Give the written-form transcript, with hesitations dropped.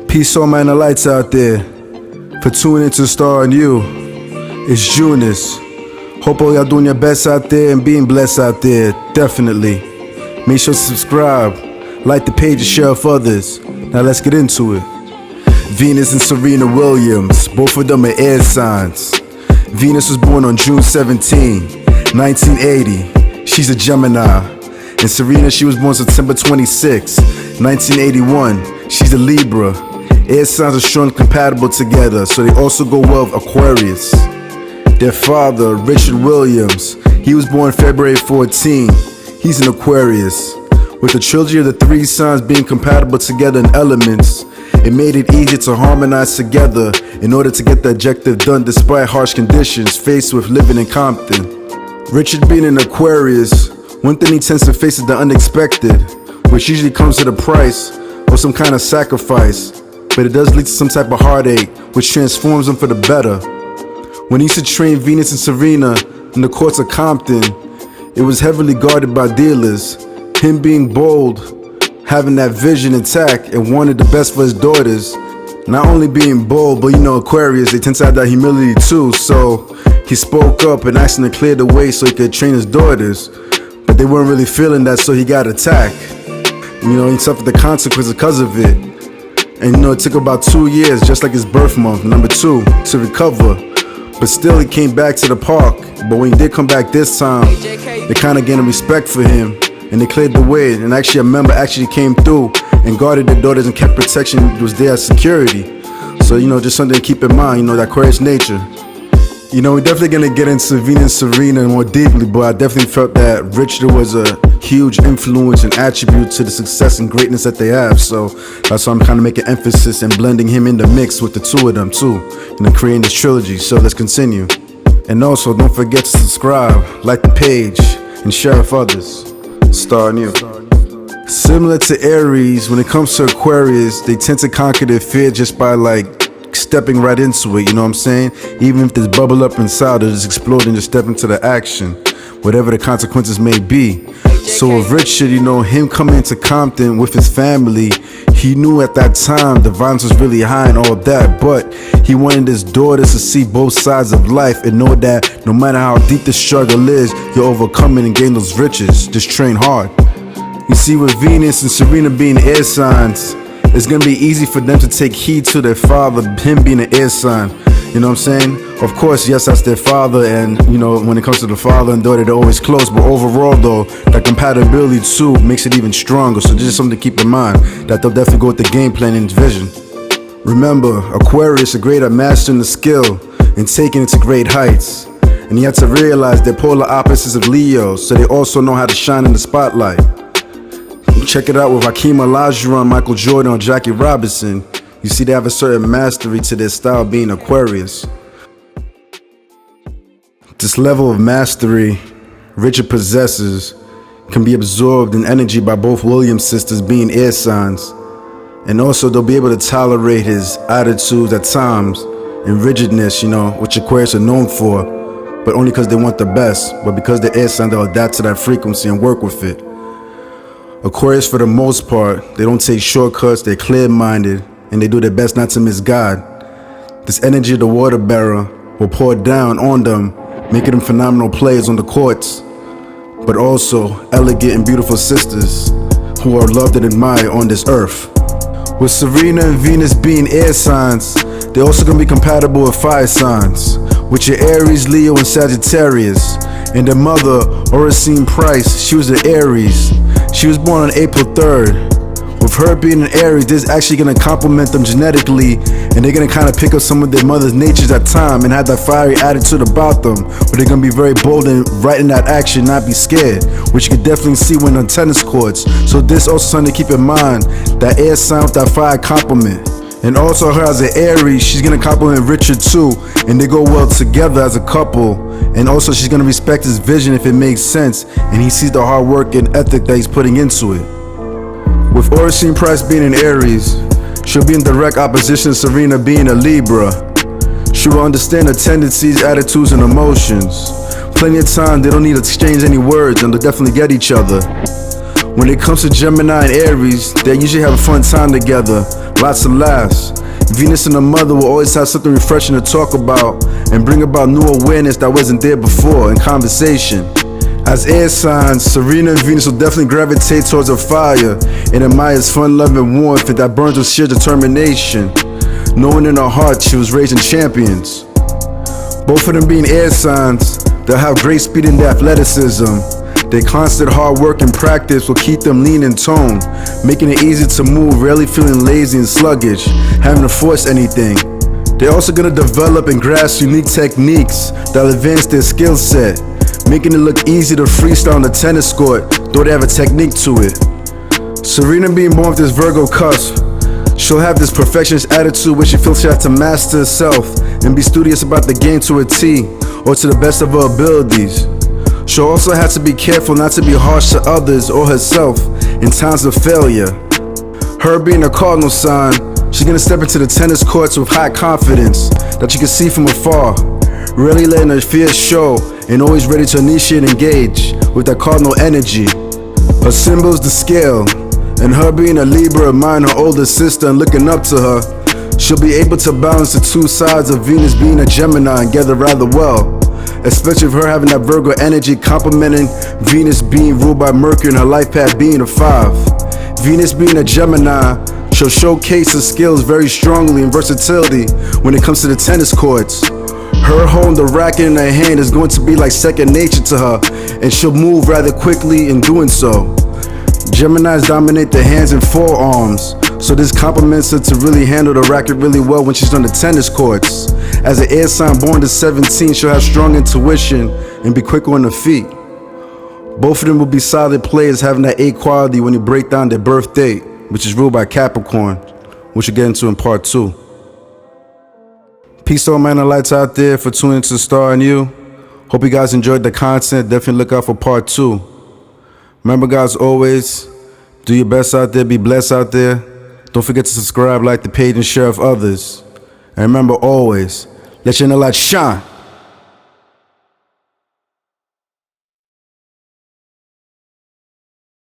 Peace, all man, the lights out there. For tuning into Star and You, it's Junus. Hope all y'all doing your best out there and being blessed out there. Definitely. Make sure to subscribe, like the page, and share with others. Now let's get into it. Venus and Serena Williams, both of them are air signs. Venus was born on June 17, 1980. She's a Gemini. And Serena, she was born September 26, 1981. She's a Libra. Air signs are strongly compatible together, so they also go well with Aquarius. Their father, Richard Williams, he was born February 14. He's an Aquarius. With the trilogy of the three signs being compatible together in elements, it made it easier to harmonize together in order to get the objective done despite harsh conditions faced with living in Compton. Richard being an Aquarius, one thing he tends to face is the unexpected, which usually comes at a price or some kind of sacrifice, but it does lead to some type of heartache, which transforms him for the better. When he used to train Venus and Serena in the courts of Compton, it was heavily guarded by dealers. Him being bold, having that vision intact, and wanted the best for his daughters. Not only being bold, but Aquarius, they tend to have that humility too, so he spoke up and asked them to clear the way so he could train his daughters, but they weren't really feeling that, so he got attacked. He suffered the consequences because of it. And it took about 2 years, just like his birth month, number 2, to recover. But still, he came back to the park. But when he did come back this time, they kind of gained a respect for him, and they cleared the way. And actually, a member actually came through and guarded their daughters and kept protection. It was there as security. So, just something to keep in mind, that Aquarius nature. We're definitely going to get into Venus and Serena more deeply, but I definitely felt that Richard was a huge influence and attribute to the success and greatness that they have. So that's why I'm kind of making emphasis and blending him in the mix with the two of them too, creating this trilogy. So let's continue. And also, don't forget to subscribe, like the page, and share with others. Star and You. Similar to Aries, when it comes to Aquarius, they tend to conquer their fear just by stepping right into it, Even if there's bubble up inside, they'll just explode and just step into the action, whatever the consequences may be. So with Richard, him coming into Compton with his family, he knew at that time the violence was really high and all that, but he wanted his daughters to see both sides of life and know that no matter how deep the struggle is, you'll overcome it and gain those riches. Just train hard. You see, with Venus and Serena being air signs, it's gonna be easy for them to take heed to their father, him being an air sign. Of course, yes, that's their father, and when it comes to the father and daughter, they're always close. But overall, though, that compatibility too makes it even stronger. So this is something to keep in mind, that they'll definitely go with the game plan and vision. Remember, Aquarius are great at mastering the skill and taking it to great heights. And you have to realize they're polar opposites of Leo, so they also know how to shine in the spotlight. Check it out with Hakeem Olajuwon, Michael Jordan, or Jackie Robinson. You see, they have a certain mastery to their style being Aquarius. This level of mastery Richard possesses can be absorbed in energy by both Williams sisters being air signs. And also they'll be able to tolerate his attitudes at times and rigidness, which Aquarius are known for, but only because they want the best. But because they're air signs, they'll adapt to that frequency and work with it. Aquarius, for the most part, they don't take shortcuts, they're clear-minded, and they do their best not to miss God. This energy of the water bearer will pour down on them, making them phenomenal players on the courts, but also elegant and beautiful sisters who are loved and admired on this earth. With Serena and Venus being air signs, they're also going to be compatible with fire signs, which are Aries, Leo, and Sagittarius. And their mother, Oracene Price, she was an Aries. She was born on April 3rd. With her being an Aries, this is actually going to complement them genetically, and they're going to kind of pick up some of their mother's natures at time and have that fiery attitude about them, but they're going to be very bold and right in that action, not be scared, which you can definitely see when on tennis courts. So this also something to keep in mind, that air sign with that fire complement. And also her as an Aries, she's going to compliment Richard too, and they go well together as a couple. And also she's going to respect his vision if it makes sense, and he sees the hard work and ethic that he's putting into it. With Oracene Price being an Aries, she'll be in direct opposition to Serena being a Libra. She will understand her tendencies, attitudes, and emotions. Plenty of time, they don't need to exchange any words and they'll definitely get each other. When it comes to Gemini and Aries, they usually have a fun time together, lots of laughs. Venus and the mother will always have something refreshing to talk about and bring about new awareness that wasn't there before in conversation. As air signs, Serena and Venus will definitely gravitate towards a fire and admires fun, love, and warmth that burns with sheer determination, knowing in her heart she was raising champions. Both of them being air signs, they'll have great speed and athleticism. Their constant hard work and practice will keep them lean and toned, making it easy to move, rarely feeling lazy and sluggish, having to force anything. They're also going to develop and grasp unique techniques that'll advance their skill set, making it look easy to freestyle on the tennis court, though they have a technique to it. Serena being born with this Virgo cusp, she'll have this perfectionist attitude where she feels she has to master herself and be studious about the game to a T or to the best of her abilities. She'll also have to be careful not to be harsh to others or herself in times of failure. Her being a cardinal sign, she's gonna step into the tennis courts with high confidence that you can see from afar, rarely letting her fears show and always ready to initiate and engage with that cardinal energy. Her symbol is the scale, and her being a Libra, admiring her older sister and looking up to her, she'll be able to balance the two sides of Venus being a Gemini together rather well, especially with her having that Virgo energy complementing Venus being ruled by Mercury and her life path being a 5. Venus being a Gemini, she'll showcase her skills very strongly and versatility when it comes to the tennis courts. Her holding the racket in her hand is going to be like second nature to her, and she'll move rather quickly in doing so. Geminis dominate the hands and forearms, so this complements her to really handle the racket really well when she's on the tennis courts. As an air sign born to 17, she'll have strong intuition and be quick on her feet. Both of them will be solid players, having that 8 quality when you break down their birth date, which is ruled by Capricorn, which we'll get into in part 2. Peace to all man and lights out there for tuning into Star and You. Hope you guys enjoyed the content. Definitely look out for part 2. Remember guys, always do your best out there, be blessed out there. Don't forget to subscribe, like the page, and share with others. And remember always, let your inner light shine.